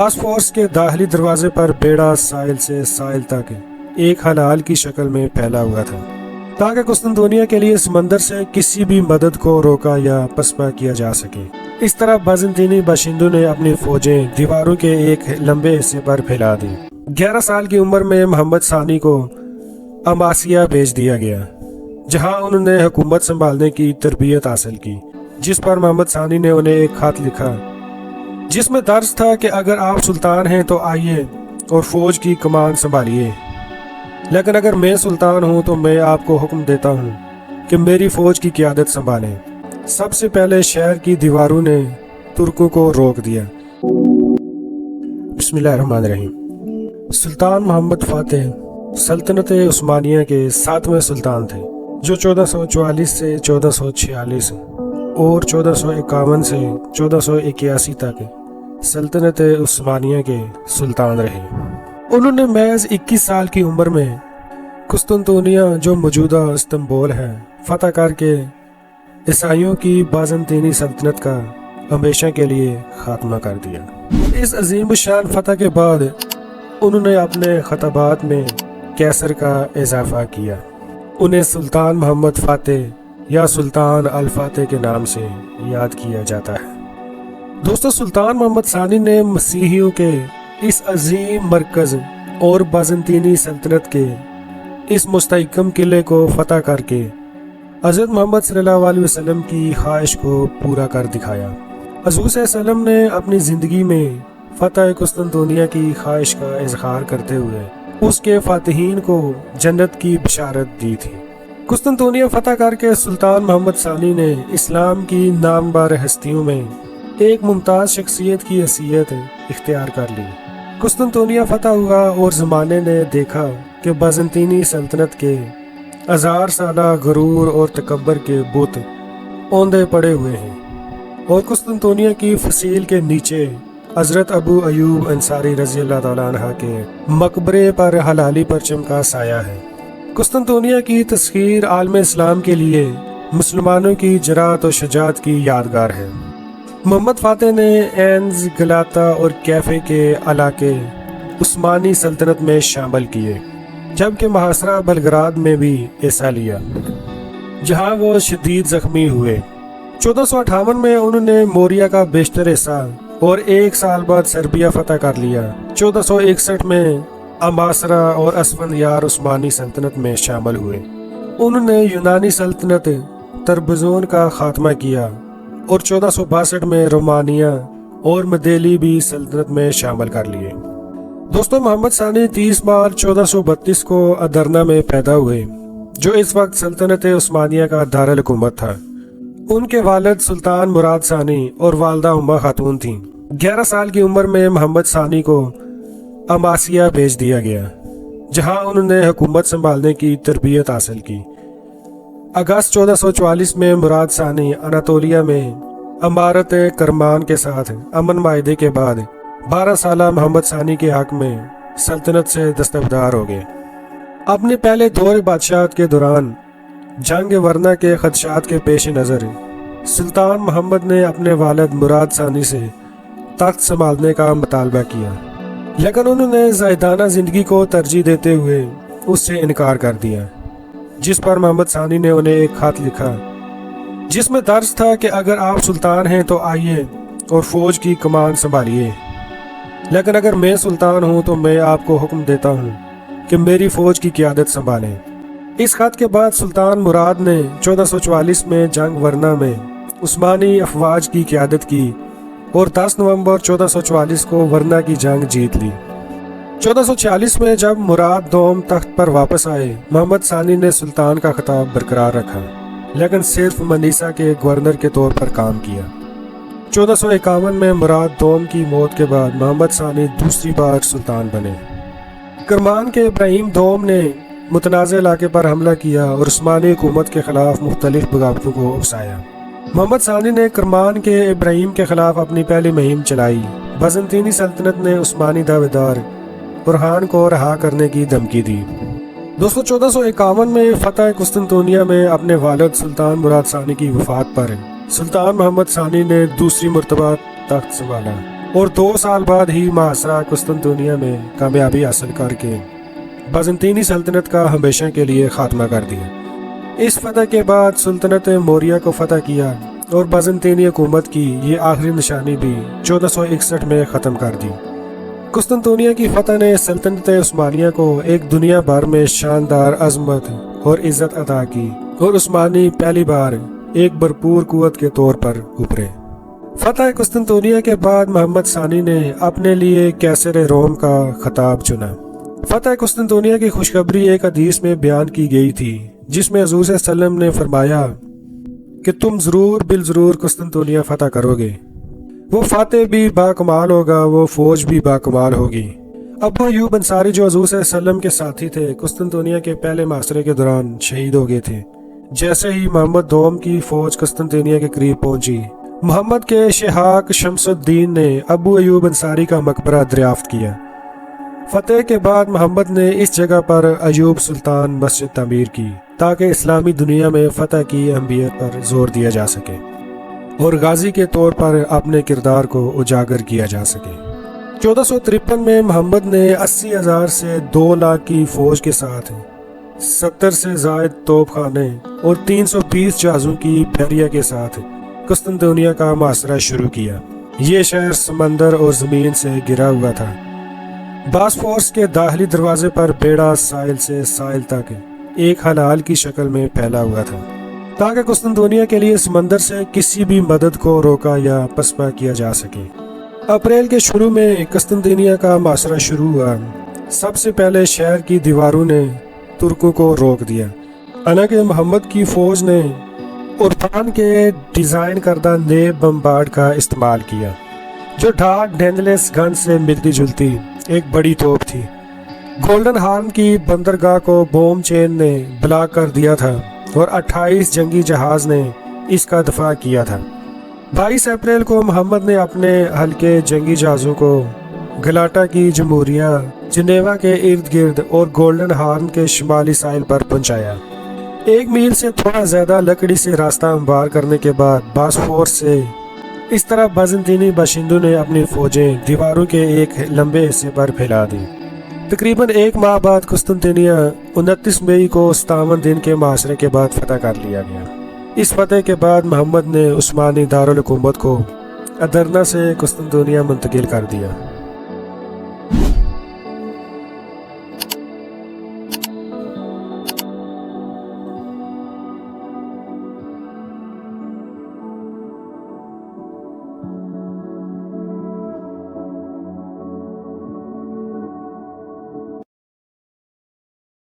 Task force کے داخلی دروازے پر بیڑا ساحل سے ساحل تک ایک حلال کی شکل میں پھیلا ہوا تھا تاکہ قسطنطنیہ کے لیے سمندر سے کسی بھی مدد کو روکا یا پسپا کیا جا سکے۔ اس طرح بازنطینی باشندوں نے اپنی فوجیں دیواروں کے ایک لمبے حصے پر پھیلا دی۔ 11 سال کی عمر میں محمد ثانی کو اماسیا بھیج دیا گیا، جہاں انہوں نے حکومت سنبھالنے کی تربیت حاصل کی، جس پر محمد ثانی نے انہیں ایک خط لکھا جس میں درج تھا کہ اگر آپ سلطان ہیں تو آئیے اور فوج کی کمان سنبھالیے، لیکن اگر میں سلطان ہوں تو میں آپ کو حکم دیتا ہوں کہ میری فوج کی قیادت سنبھالیں۔ سب سے پہلے شہر کی دیواروں نے ترکوں کو روک دیا۔ بسم اللہ الرحمن الرحیم۔ سلطان محمد فاتح سلطنت عثمانیہ کے 7ویں سلطان تھے، جو 1444 سے 1446 اور 1451 سے 1481 تک سلطنت عثمانیہ کے سلطان رہے۔ انہوں نے محض 21 سال کی عمر میں قسطنطنیہ، جو موجودہ استنبول ہے، فتح کر کے عیسائیوں کی بازنطینی سلطنت کا ہمیشہ کے لیے خاتمہ کر دیا۔ اس عظیم الشان فتح کے بعد انہوں نے اپنے خطابات میں کیسر کا اضافہ کیا۔ انہیں سلطان محمد فاتح یا سلطان الفاتح کے نام سے یاد کیا جاتا ہے۔ دوستو، سلطان محمد ثانی نے مسیحیوں کے اس عظیم مرکز اور بازنطینی سلطنت کے اس مستحکم قلعے کو فتح کر کے حضرت محمد صلی اللہ علیہ وسلم کی خواہش کو پورا کر دکھایا۔ حضور صلی اللہ علیہ وسلم نے اپنی زندگی میں فتح قسطنطنیہ کی خواہش کا اظہار کرتے ہوئے اس کے فاتحین کو جنت کی بشارت دی تھی۔ قسطنطنیہ فتح کر کے سلطان محمد ثانی نے اسلام کی نامور ہستیوں میں ایک ممتاز شخصیت کی حیثیت اختیار کر لی۔ قسطنطنیہ فتح ہوا اور زمانے نے دیکھا کہ بازنطینی سلطنت کے 1000 سالہ غرور اور تکبر کے بت اوندے پڑے ہوئے ہیں، اور قسطنطنیہ کی فصیل کے نیچے حضرت ابو ایوب انصاری رضی اللہ تعالیٰ عنہ کے مقبرے پر حلالی پرچم کا سایہ ہے۔ قسطنطنیہ کی تسخیر عالم اسلام کے لیے مسلمانوں کی جرأت و شجاعت کی یادگار ہے۔ محمد فاتح نے اینز، گلاتا اور کیفے کے علاقے عثمانی سلطنت میں شامل کیے، جبکہ محاصرہ بلگراد میں بھی حصہ لیا، جہاں وہ شدید زخمی ہوئے۔ 1458 میں انہوں نے موریا کا بیشتر حصہ اور 1 سال بعد سربیا فتح کر لیا۔ 1461 میں اماسرا اور اسفندیار عثمانی سلطنت میں شامل ہوئے۔ انہوں نے یونانی سلطنت تربزون کا خاتمہ کیا اور 1462 میں رومانیہ اور مدیلی بھی سلطنت میں شامل کر لیے۔ دوستو، محمد ثانی 30 مارچ 1432 کو ادرنا میں پیدا ہوئے، جو اس وقت سلطنت عثمانیہ کا دارالحکومت تھا۔ ان کے والد سلطان مراد ثانی اور والدہ امہ خاتون تھیں۔ 11 سال کی عمر میں محمد ثانی کو اماسیا بھیج دیا گیا، جہاں انہوں نے حکومت سنبھالنے کی تربیت حاصل کی۔ اگست 1444 میں مراد ثانی اناطولیہ میں امارت کرمان کے ساتھ امن معاہدے کے بعد 12 سالہ محمد ثانی کے حق میں سلطنت سے دستبردار ہو گئے۔ اپنے پہلے دور بادشاہت کے دوران جنگ ورنا کے خدشات کے پیش نظر سلطان محمد نے اپنے والد مراد ثانی سے تخت سنبھالنے کا مطالبہ کیا، لیکن انہوں نے زاہدانہ زندگی کو ترجیح دیتے ہوئے اس سے انکار کر دیا، جس پر محمد ثانی نے انہیں ایک خط لکھا جس میں درج تھا کہ اگر آپ سلطان ہیں تو آئیے اور فوج کی کمان سنبھالیے، لیکن اگر میں سلطان ہوں تو میں آپ کو حکم دیتا ہوں کہ میری فوج کی قیادت سنبھالیں۔ اس خط کے بعد سلطان مراد نے 1444 میں جنگ ورنا میں عثمانی افواج کی قیادت کی اور 10 نومبر 1444 کو ورنا کی جنگ جیت لی۔ 1446 میں جب مراد دوم تخت پر واپس آئے، محمد ثانی نے سلطان کا خطاب برقرار رکھا، لیکن صرف منیسا کے گورنر کے طور پر کام کیا۔ 1451 میں مراد دوم کی موت کے بعد محمد ثانی دوسری بار سلطان بنے۔ کرمان کے ابراہیم دوم نے متنازع علاقے پر حملہ کیا اور عثمانی حکومت کے خلاف مختلف بغاوتوں کو اکسایا۔ محمد ثانی نے کرمان کے ابراہیم کے خلاف اپنی پہلی مہم چلائی۔ بازنطینی سلطنت نے عثمانی دعویدار برہان کو رہا کرنے کی دھمکی دی۔ دوستو، 1451 میں فتح قسطنطنیہ میں اپنے والد سلطان مراد ثانی کی وفات پر سلطان محمد ثانی نے دوسری مرتبہ تخت سنبھالا۔ اور 2 سال بعد ہی محاصرہ قسطنطنیہ میں کامیابی حاصل کر کے بازنطینی سلطنت کا ہمیشہ کے لیے خاتمہ کر دیا۔ اس فتح کے بعد سلطنت موریہ کو فتح کیا اور بازنطینی حکومت کی یہ آخری نشانی بھی 1461 میں ختم کر دی۔ قسطنطنیہ کی فتح نے سلطنت عثمانیہ کو ایک دنیا بھر میں شاندار عظمت اور عزت عطا کی اور عثمانی پہلی بار ایک بھرپور قوت کے طور پر ابھرے۔ فتح قسطنطنیہ کے بعد محمد ثانی نے اپنے لیے کیسر روم کا خطاب چنا۔ فتح قسطنطنیہ کی خوشخبری ایک حدیث میں بیان کی گئی تھی، جس میں حضور صلی اللہ علیہ وسلم نے فرمایا کہ تم ضرور بالضرور قسطنطنیہ فتح کرو گے۔ وہ فاتح بھی باکمال ہوگا، وہ فوج بھی باکمال ہوگی۔ ابو ایوب انصاری جو حضور صلی اللہ علیہ وسلم کے ساتھی تھے، قسطنطنیہ کے پہلے محاصرے کے دوران شہید ہو گئے تھے۔ جیسے ہی محمد دوم کی فوج قسطنطنیہ کے قریب پہنچی، محمد کے شہاق شمس الدین نے ابو ایوب انصاری کا مقبرہ دریافت کیا۔ فتح کے بعد محمد نے اس جگہ پر ایوب سلطان مسجد تعمیر کی تاکہ اسلامی دنیا میں فتح کی اہمیت پر زور دیا جا سکے اور غازی کے طور پر اپنے کردار کو اجاگر کیا جا سکے۔ 1453 میں محمد نے 80,000 سے 2 لاکھ کی فوج کے ساتھ 70 سے زائد توپ خانے اور 320 جہازوں کی بحریہ کے ساتھ قسطنطنیہ کا محاصرہ شروع کیا۔ یہ شہر سمندر اور زمین سے گھرا ہوا تھا۔ باسفورس کے داخلی دروازے پر بیڑا ساحل سے ساحل تک ایک حلال کی شکل میں پھیلا ہوا تھا تاکہ قسطنطنیہ کے لیے سمندر سے کسی بھی مدد کو روکا یا پسپا کیا جا سکے۔ اپریل کے شروع میں قسطنطنیہ کا محاصرہ شروع ہوا۔ سب سے پہلے شہر کی دیواروں نے ترکوں کو روک دیا، حالانکہ محمد کی فوج نے عرفان کے ڈیزائن کردہ نیب بمبارڈ کا استعمال کیا، جو ڈھاک ڈینجلس گن سے ملتی جلتی ایک بڑی توپ تھی۔ گولڈن ہارن کی بندرگاہ کو بوم چین نے بلاک کر دیا تھا اور 28 جنگی جہاز نے اس کا دفاع کیا تھا۔ 22 اپریل کو محمد نے اپنے ہلکے جنگی جہازوں کو گلاٹا کی جمہوریہ، جنیوا کے ارد گرد اور گولڈن ہارن کے شمالی ساحل پر پہنچایا۔ 1 میل سے تھوڑا زیادہ لکڑی سے راستہ ہموار کرنے کے بعد باسفورس سے اس طرح بازنطینی باشندوں نے اپنی فوجیں دیواروں کے ایک لمبے حصے پر پھیلا دی۔ تقریباً 1 ماہ بعد قسطنطنیہ 29 مئی کو 57 دن کے محاصرے کے بعد فتح کر لیا گیا۔ اس فتح کے بعد محمد نے عثمانی دارالحکومت کو ادرنا سے قسطنطنیہ منتقل کر دیا۔